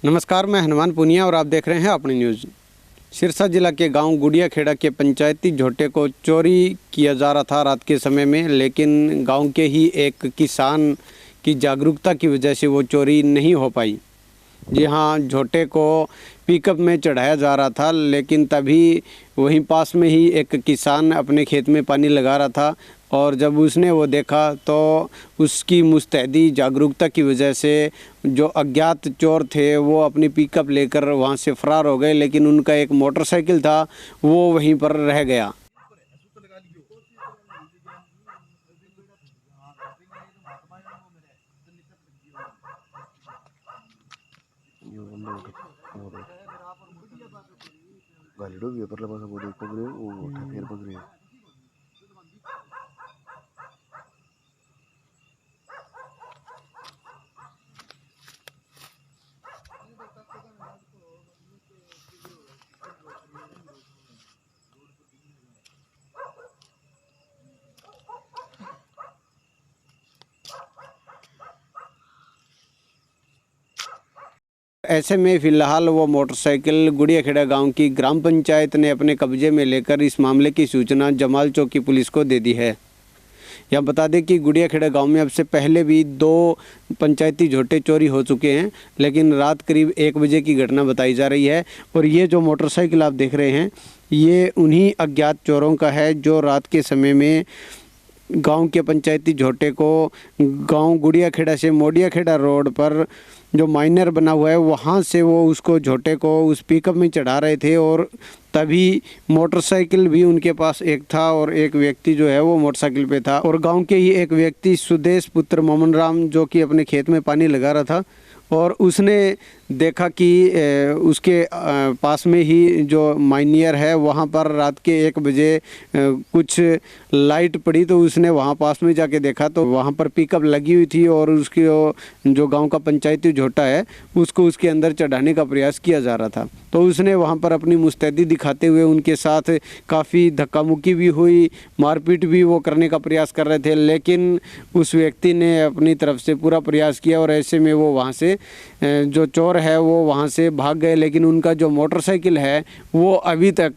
नमस्कार, मैं हनुमान पुनिया और आप देख रहे हैं अपनी न्यूज़। सिरसा जिला के गांव गुड़िया खेड़ा के पंचायती झोटे को चोरी किया जा रहा था रात के समय में, लेकिन गांव के ही एक किसान की जागरूकता की वजह से वो चोरी नहीं हो पाई। जी हाँ, झोटे को पिकअप में चढ़ाया जा रहा था, लेकिन तभी वहीं पास में ही एक किसान अपने खेत में पानी लगा रहा था और जब उसने वो देखा तो उसकी मुस्तैदी जागरूकता की वजह से जो अज्ञात चोर थे वो अपनी पिकअप लेकर वहाँ से फरार हो गए, लेकिन उनका एक मोटरसाइकिल था वो वहीं पर रह गया। गालिडो भी परला पासा बोले पकड़े वो उठा फिर पकड़े। ऐसे में फ़िलहाल वो मोटरसाइकिल गुड़िया खेड़ा गांव की ग्राम पंचायत ने अपने कब्जे में लेकर इस मामले की सूचना जमाल चौकी पुलिस को दे दी है। यह बता दें कि गुड़िया खेड़ा गांव में अब से पहले भी 2 पंचायती झोटे चोरी हो चुके हैं, लेकिन रात करीब 1 बजे की घटना बताई जा रही है। और ये जो मोटरसाइकिल आप देख रहे हैं ये उन्हीं अज्ञात चोरों का है जो रात के समय में गांव के पंचायती झोटे को गांव गुड़िया खेड़ा से मोडिया खेड़ा रोड पर जो माइनर बना हुआ है वहां से वो उसको झोटे को उस पिकअप में चढ़ा रहे थे और तभी मोटरसाइकिल भी उनके पास एक था और एक व्यक्ति जो है वो मोटरसाइकिल पे था। और गांव के ही एक व्यक्ति सुदेश पुत्र मोमन राम जो कि अपने खेत में पानी लगा रहा था और उसने देखा कि उसके पास में ही जो माइनियर है वहाँ पर रात के 1 बजे कुछ लाइट पड़ी, तो उसने वहाँ पास में जाके देखा तो वहाँ पर पिकअप लगी हुई थी और उसकी जो गांव का पंचायती झोटा है उसको उसके अंदर चढ़ाने का प्रयास किया जा रहा था। तो उसने वहाँ पर अपनी मुस्तैदी दिखाते हुए उनके साथ काफ़ी धक्का मुक्की भी हुई, मारपीट भी वो करने का प्रयास कर रहे थे, लेकिन उस व्यक्ति ने अपनी तरफ से पूरा प्रयास किया और ऐसे में वो वहाँ से जो चोर है वो वहाँ से भाग गए। लेकिन उनका जो मोटरसाइकिल है वो अभी तक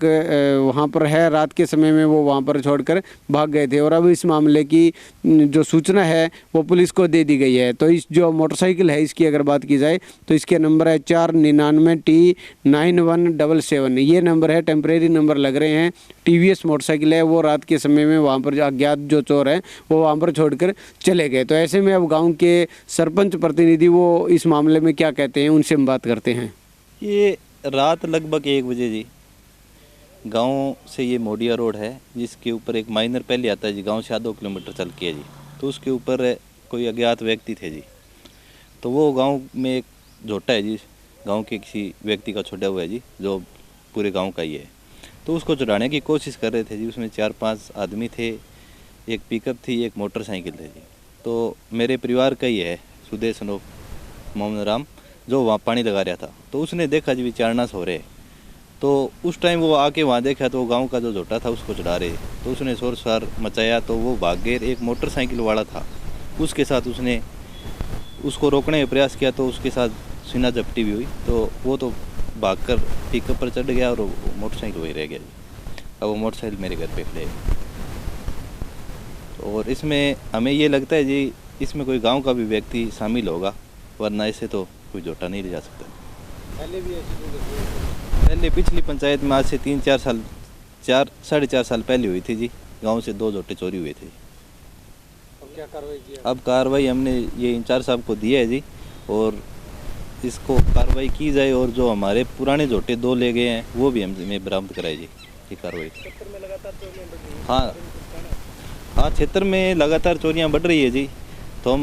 वहाँ पर है, रात के समय में वो वहाँ पर छोड़कर भाग गए थे और अब इस मामले की जो सूचना है वो पुलिस को दे दी गई है। तो इस जो मोटरसाइकिल है इसकी अगर बात की जाए तो इसके नंबर है 499T9177। ये नंबर है, टेम्परेरी नंबर लग रहे हैं। TVS मोटरसाइकिल है, वो रात के समय में वहाँ पर अज्ञात जो चोर हैं वो वहाँ पर छोड़कर चले गए। तो ऐसे में अब गाँव के सरपंच प्रतिनिधि वो इस मामले में क्या कहते हैं उनसे हम बात करते हैं। ये रात लगभग 1 बजे जी गांव से ये मोडिया रोड है जिसके ऊपर एक माइनर पहले आता है जी, गांव से आधा किलोमीटर चल के है जी। तो उसके ऊपर कोई अज्ञात व्यक्ति थे जी, तो वो गांव में एक झोटा है जी, गांव के किसी व्यक्ति का छोड़ा हुआ है जी जो पूरे गांव का ही है। तो उसको चुराने की कोशिश कर रहे थे जी। उसमें 4-5 आदमी थे, एक पिकअप थी, एक मोटरसाइकिल थे जी। तो मेरे परिवार का ही है सुदेश मोहम्मद राम जो वहाँ पानी लगा रहा था। तो उसने देखा जी विचारनाश हो रहे, तो उस टाइम वो आके वहाँ देखा तो गांव का जो झोटा था उसको चढ़ा रहे। तो उसने शोर शरार मचाया तो वो भाग गए। एक मोटरसाइकिल वाला था उसके साथ उसने उसको रोकने का प्रयास किया तो उसके साथ सीना झपटी भी हुई, तो वो तो भागकर पिकअप पर चढ़ गया और मोटरसाइकिल वही रह गया जी। अब वो मोटरसाइकिल मेरे घर पे खड़े है। और इसमें हमें ये लगता है जी इसमें कोई गांव का भी व्यक्ति शामिल होगा, वरना ऐसे तो कोई झोटा नहीं ले जा सकता। पहले पिछली पंचायत में आज से 3-4 साल 4-4.5 साल पहले हुई थी जी, गांव से 2 झोटे चोरी हुए थे। अब क्या कार्रवाई की? अब कार्रवाई हमने ये इंचार्ज साहब को दी है जी, और इसको कार्रवाई की जाए और जो हमारे पुराने झोटे 2 ले गए हैं वो भी हमें बरामद कराए जी। ये कार्रवाई हाँ क्षेत्र में लगातार चोरियाँ बढ़ रही है जी। तो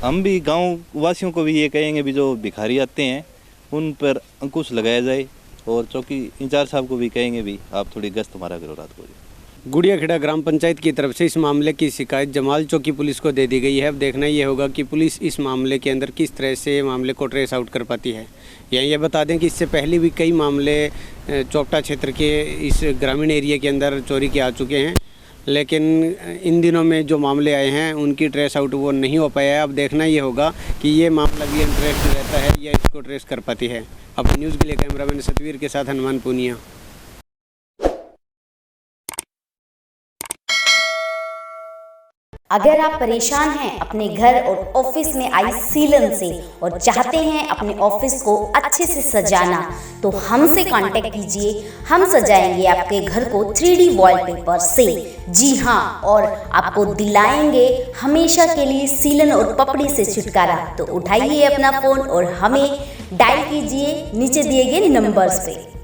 हम भी गांव वासियों को भी ये कहेंगे भी जो भिखारी आते हैं उन पर अंकुश लगाया जाए, और चौकी इंचार्ज साहब को भी कहेंगे भी आप थोड़ी गश्त हमारा करो रात को जी। गुड़िया खेड़ा ग्राम पंचायत की तरफ से इस मामले की शिकायत जमाल चौकी पुलिस को दे दी गई है। अब देखना ये होगा कि पुलिस इस मामले के अंदर किस तरह से मामले को ट्रेस आउट कर पाती है। या ये बता दें कि इससे पहले भी कई मामले चौकटा क्षेत्र के इस ग्रामीण एरिया के अंदर चोरी के आ चुके हैं। लेकिन इन दिनों में जो मामले आए हैं उनकी ट्रेस आउट वो नहीं हो पाया है। अब देखना ये होगा कि ये मामला भी इंटरेस्ट रहता है या इसको ट्रेस कर पाती है। अब न्यूज़ के लिए कैमरामैन सतवीर के साथ हनुमान पूनिया। अगर आप परेशान हैं अपने घर और ऑफिस में आई सीलन से और चाहते हैं अपने ऑफिस को अच्छे से सजाना, तो हमसे कांटेक्ट कीजिए। हम सजाएंगे आपके घर को 3D वॉलपेपर से। जी हाँ, और आपको दिलाएंगे हमेशा के लिए सीलन और पपड़ी से छुटकारा। तो उठाइए अपना फ़ोन और हमें डायल कीजिए नीचे दिए गए नंबर्स पे।